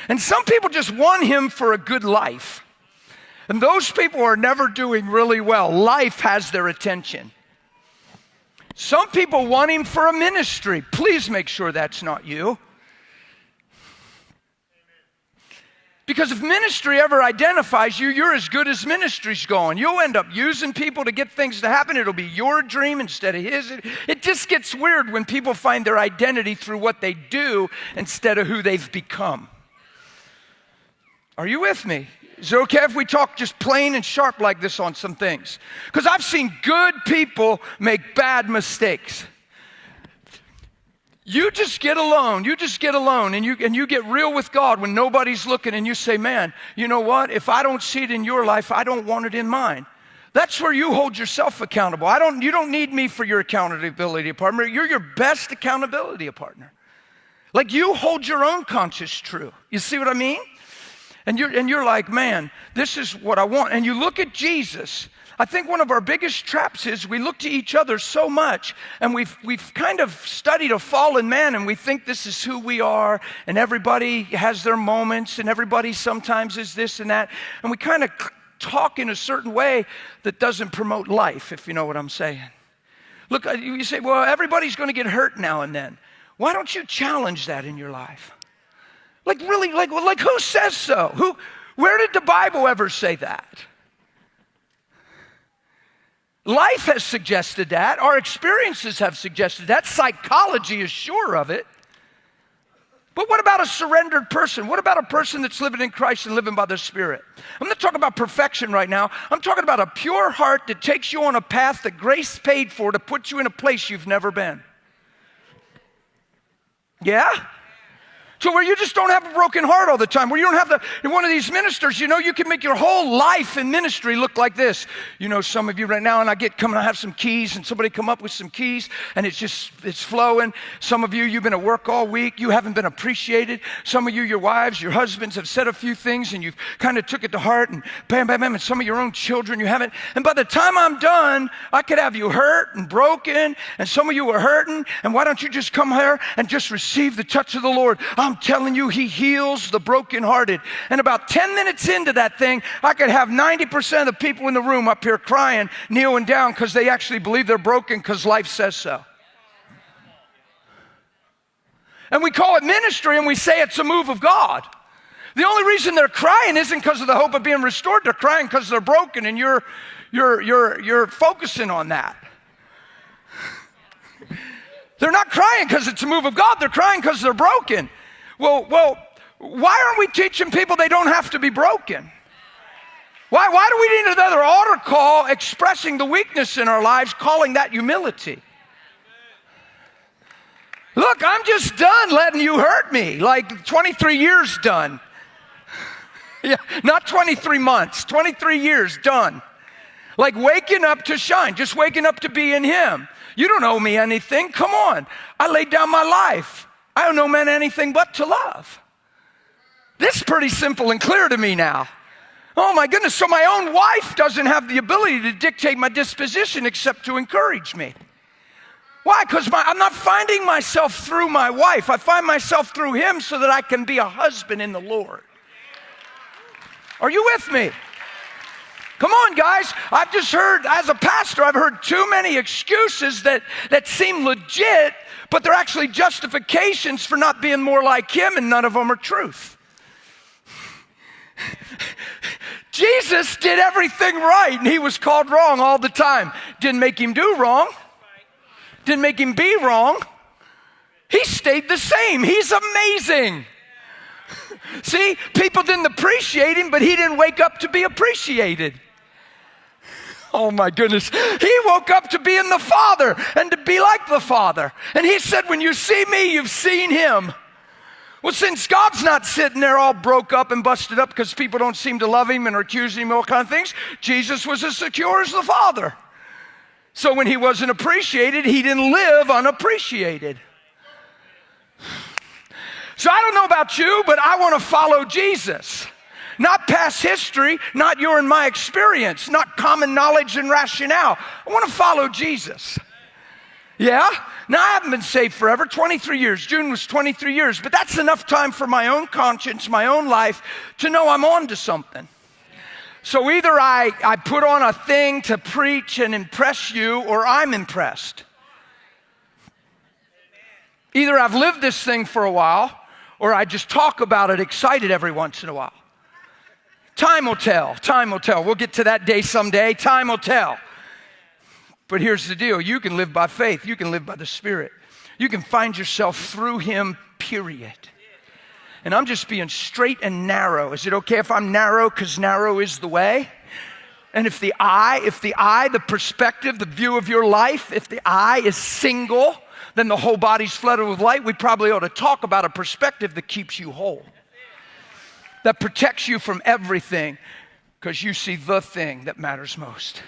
And some people just want him for a good life. And those people are never doing really well. Life has their attention. Some people want him for a ministry. Please make sure that's not you. Because if ministry ever identifies you, you're as good as ministry's going. You'll end up using people to get things to happen. It'll be your dream instead of his. It just gets weird when people find their identity through what they do instead of who they've become. Are you with me? Is it okay if we talk just plain and sharp like this on some things? Because I've seen good people make bad mistakes. You just get alone, and you get real with God when nobody's looking, and you say, man, you know what? If I don't see it in your life, I don't want it in mine. That's where you hold yourself accountable. You don't need me for your accountability partner. You're your best accountability partner. Like you hold your own conscience true. You see what I mean? And you're like, man, this is what I want. And you look at Jesus. I think one of our biggest traps is we look to each other so much, and we've kind of studied a fallen man, and we think this is who we are, and everybody has their moments, and everybody sometimes is this and that, and we kind of talk in a certain way that doesn't promote life, if you know what I'm saying. Look, you say, well, everybody's going to get hurt now and then. Why don't you challenge that in your life? Like really, like who says so? Where did the Bible ever say that? Life has suggested that. Our experiences have suggested that. Psychology is sure of it. But what about a surrendered person? What about a person that's living in Christ and living by the Spirit? I'm not talking about perfection right now. I'm talking about a pure heart that takes you on a path that grace paid for to put you in a place you've never been. Yeah? So where you just don't have a broken heart all the time, where you don't have one of these ministers, you can make your whole life in ministry look like this. Some of you right now, and I have some keys, and somebody come up with some keys, and it's flowing. Some of you, you've been at work all week, you haven't been appreciated. Some of you, your wives, your husbands have said a few things, and you've kind of took it to heart, and bam, bam, bam, and some of your own children, you haven't. And by the time I'm done, I could have you hurt and broken, and some of you are hurting, and why don't you just come here and just receive the touch of the Lord? I'm telling you, he heals the brokenhearted. And about 10 minutes into that thing, I could have 90% of the people in the room up here crying, kneeling down because they actually believe they're broken because life says so. And we call it ministry, and we say it's a move of God. The only reason they're crying isn't because of the hope of being restored. They're crying because they're broken, and you're focusing on that. They're not crying because it's a move of God. They're crying because they're broken. Well, why aren't we teaching people they don't have to be broken? Why do we need another altar call expressing the weakness in our lives, calling that humility? Look, I'm just done letting you hurt me. Like 23 years done. Yeah, not 23 months, 23 years done. Like waking up to shine, just waking up to be in him. You don't owe me anything. Come on. I laid down my life. I don't know man anything but to love. This is pretty simple and clear to me now. Oh my goodness, so my own wife doesn't have the ability to dictate my disposition except to encourage me. Why? Because I'm not finding myself through my wife. I find myself through him so that I can be a husband in the Lord. Are you with me? Come on, guys. I've just heard, as a pastor, I've heard too many excuses that seem legit, but they're actually justifications for not being more like him, and none of them are truth. Jesus did everything right, and he was called wrong all the time. Didn't make him do wrong. Didn't make him be wrong. He stayed the same. He's amazing. See, people didn't appreciate him, but he didn't wake up to be appreciated. Oh my goodness. He woke up to be in the Father and to be like the Father. And he said, when you see me, you've seen him. Well, since God's not sitting there all broke up and busted up because people don't seem to love him and are accusing him of all kinds of things, Jesus was as secure as the Father. So when he wasn't appreciated, he didn't live unappreciated. So I don't know about you, but I want to follow Jesus. Not past history, not your and my experience, not common knowledge and rationale. I want to follow Jesus. Yeah? Now, I haven't been saved forever, 23 years. June was 23 years, but that's enough time for my own conscience, my own life, to know I'm on to something. So either I put on a thing to preach and impress you, or I'm impressed. Either I've lived this thing for a while, or I just talk about it excited every once in a while. Time will tell. Time will tell. We'll get to that day someday. Time will tell. But here's the deal. You can live by faith. You can live by the Spirit. You can find yourself through Him, period. And I'm just being straight and narrow. Is it okay if I'm narrow? Because narrow is the way. And if the eye, the perspective, the view of your life, if the eye is single, then the whole body's flooded with light. We probably ought to talk about a perspective that keeps you whole, that protects you from everything, because you see the thing that matters most.